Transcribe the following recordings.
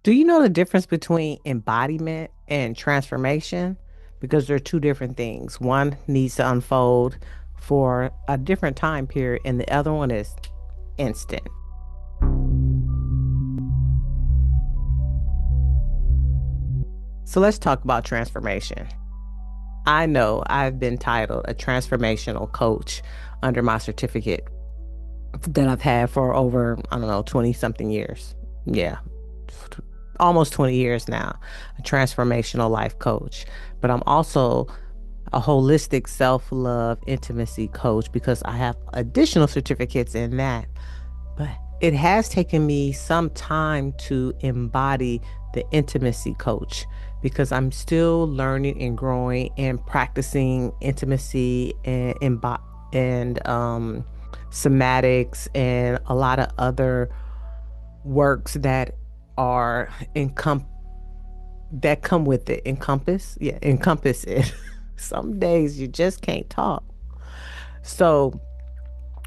Do you know the difference between embodiment and transformation? Because they're two different things. One needs to unfold for a different time period, and the other one is instant. So let's talk about transformation. I know I've been titled a transformational coach under my certificate that I've had for over, I don't know, 20 something years. Yeah, almost 20 years now, a transformational life coach. But I'm also a holistic self love intimacy coach because I have additional certificates in that. But it has taken me some time to embody the intimacy coach because I'm still learning and growing and practicing intimacy and somatics and a lot of other works that are that come with it. Encompass it. Some days you just can't talk. So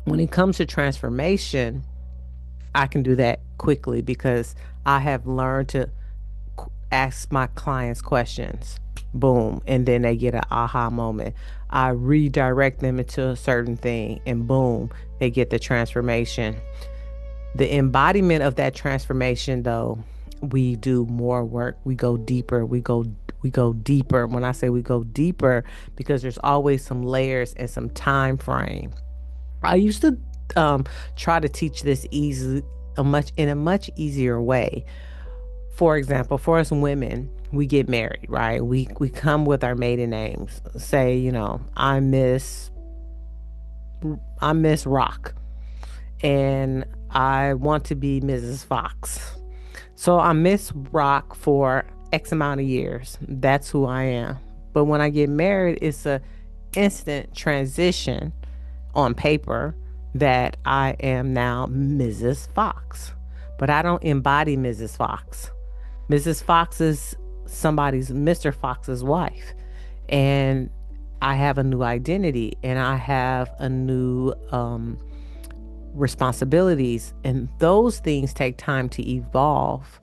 when it comes to transformation, I can do that quickly because I have learned to ask my clients questions. Boom. And then they get an aha moment. I redirect them into a certain thing, and boom, they get the transformation. The embodiment of that transformation, though, we do more work. We go deeper. We go deeper. When I say we go deeper, because there's always some layers and some time frame. I used to try to teach this in a much easier way. For example, for us women, we get married, right? We come with our maiden names. Say, I'm Miss Rock, and I want to be Mrs. Fox. So I'm Miss Rock for X amount of years. That's who I am. But when I get married, it's a instant transition on paper that I am now Mrs. Fox. But I don't embody Mrs. Fox. Mrs. Fox is somebody's Mr. Fox's wife. And I have a new identity and I have a new responsibilities. And those things take time to evolve.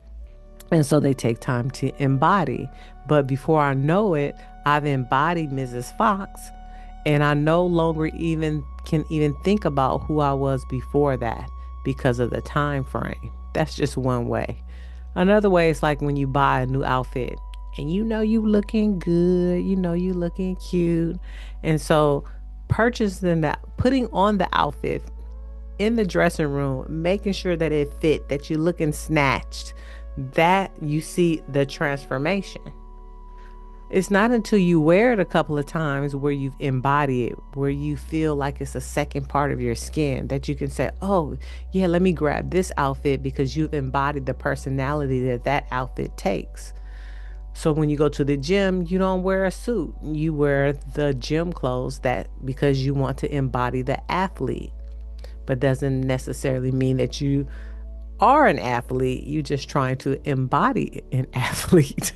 And so they take time to embody. But before I know it, I've embodied Mrs. Fox and I no longer even can even think about who I was before that because of the time frame. That's just one way. Another way is like when you buy a new outfit and you know you looking good, you know you looking cute. And so purchasing that, putting on the outfit in the dressing room, making sure that it fit, that you're looking snatched, that you see the transformation. It's not until you wear it a couple of times where you've embodied it, where you feel like it's a second part of your skin that you can say, oh, yeah, let me grab this outfit because you've embodied the personality that that outfit takes. So when you go to the gym, you don't wear a suit. You wear the gym clothes that because you want to embody the athlete, but doesn't necessarily mean that you are an athlete. You're just trying to embody an athlete.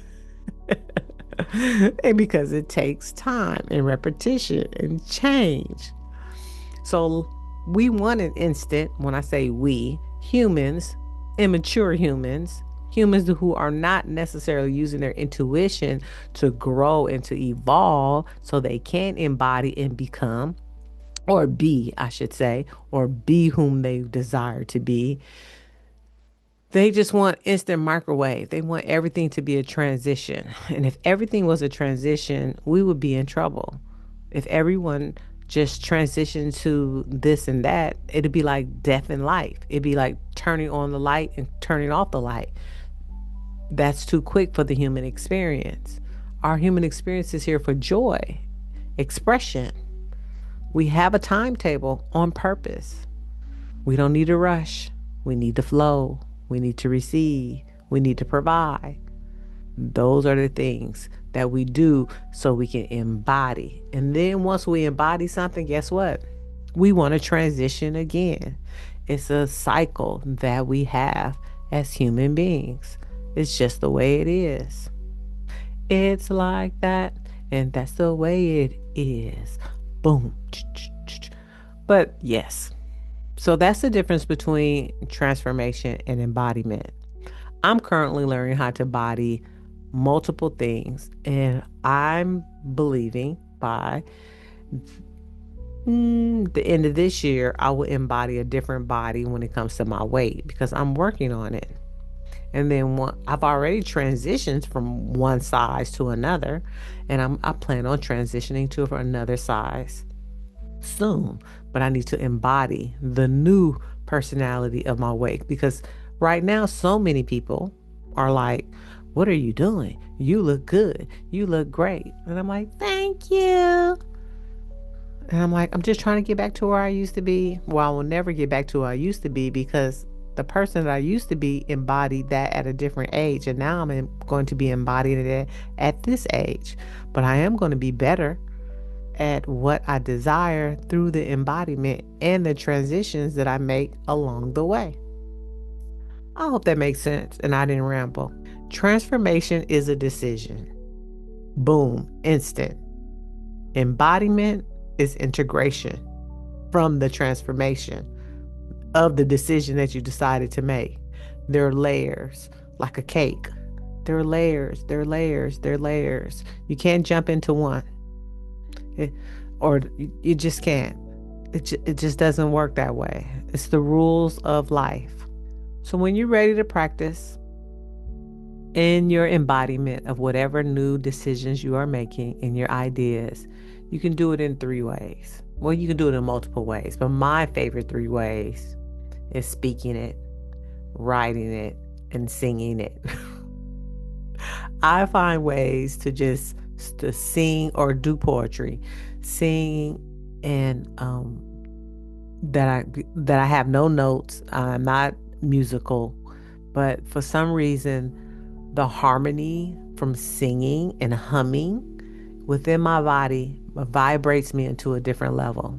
And because it takes time and repetition and change. So we want an instant. When I say we, humans, immature humans, humans who are not necessarily using their intuition to grow and to evolve so they can embody and become, or be, I should say, or be whom they desire to be. They just want instant microwave. They want everything to be a transition. And if everything was a transition, we would be in trouble. If everyone just transitioned to this and that, it'd be like death in life. It'd be like turning on the light and turning off the light. That's too quick for the human experience. Our human experience is here for joy, expression. We have a timetable on purpose. We don't need to rush. We need to flow. We need to receive. We need to provide. Those are the things that we do so we can embody. And then once we embody something, guess what? We want to transition again. It's a cycle that we have as human beings. It's just the way it is. It's like that, and that's the way it is. Boom. But yes. So that's the difference between transformation and embodiment. I'm currently learning how to body multiple things, and I'm believing by the end of this year, I will embody a different body when it comes to my weight because I'm working on it. And then I've already transitioned from one size to another, and I plan on transitioning to another size soon. But I need to embody the new personality of my weight because right now, so many people are like, "What are you doing? You look good. You look great." And I'm like, "Thank you." And I'm like, I'm just trying to get back to where I used to be. Well, I will never get back to where I used to be because the person that I used to be embodied that at a different age. And now going to be embodying it at this age. But I am going to be better at what I desire through the embodiment and the transitions that I make along the way. I hope that makes sense and I didn't ramble. Transformation is a decision. Boom, instant. Embodiment is integration from the transformation of the decision that you decided to make. There are layers, like a cake. There are layers, there are layers, there are layers. You can't jump into one, it, or you just can't. It just doesn't work that way. It's the rules of life. So when you're ready to practice in your embodiment of whatever new decisions you are making in your ideas, you can do it in three ways. Well, you can do it in multiple ways, but my favorite three ways is speaking it, writing it, and singing it. I find ways to just to sing or do poetry, sing, and that I have no notes. I'm not musical, but for some reason, the harmony from singing and humming within my body vibrates me into a different level.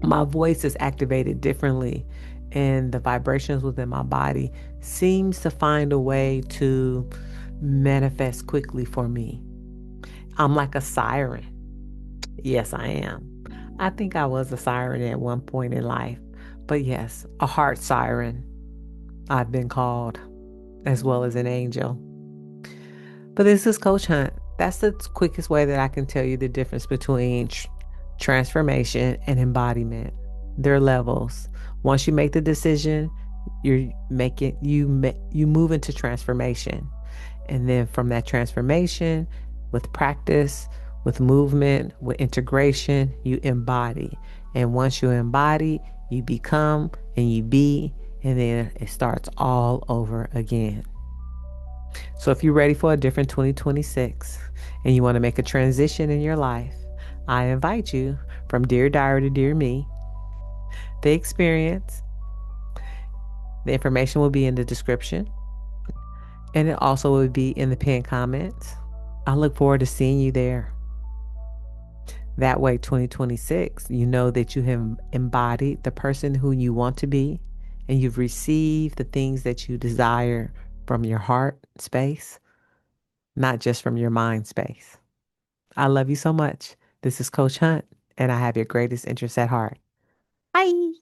My voice is activated differently, and the vibrations within my body seems to find a way to manifest quickly for me. I'm like a siren. Yes, I am. I think I was a siren at one point in life, but yes, a heart siren I've been called, as well as an angel. But this is Coach Hunt. That's the quickest way that I can tell you the difference between transformation and embodiment. There are levels. Once you make the decision, you move into transformation. And then from that transformation, with practice, with movement, with integration, you embody. And once you embody, you become and you be, and then it starts all over again. So if you're ready for a different 2026 and you want to make a transition in your life, I invite you from Dear Diary to Dear Me. The experience, the information will be in the description, and it also will be in the pinned comments. I look forward to seeing you there. That way, 2026, you know that you have embodied the person who you want to be, and you've received the things that you desire from your heart space, not just from your mind space. I love you so much. This is Coach Hunt, and I have your greatest interests at heart. Bye.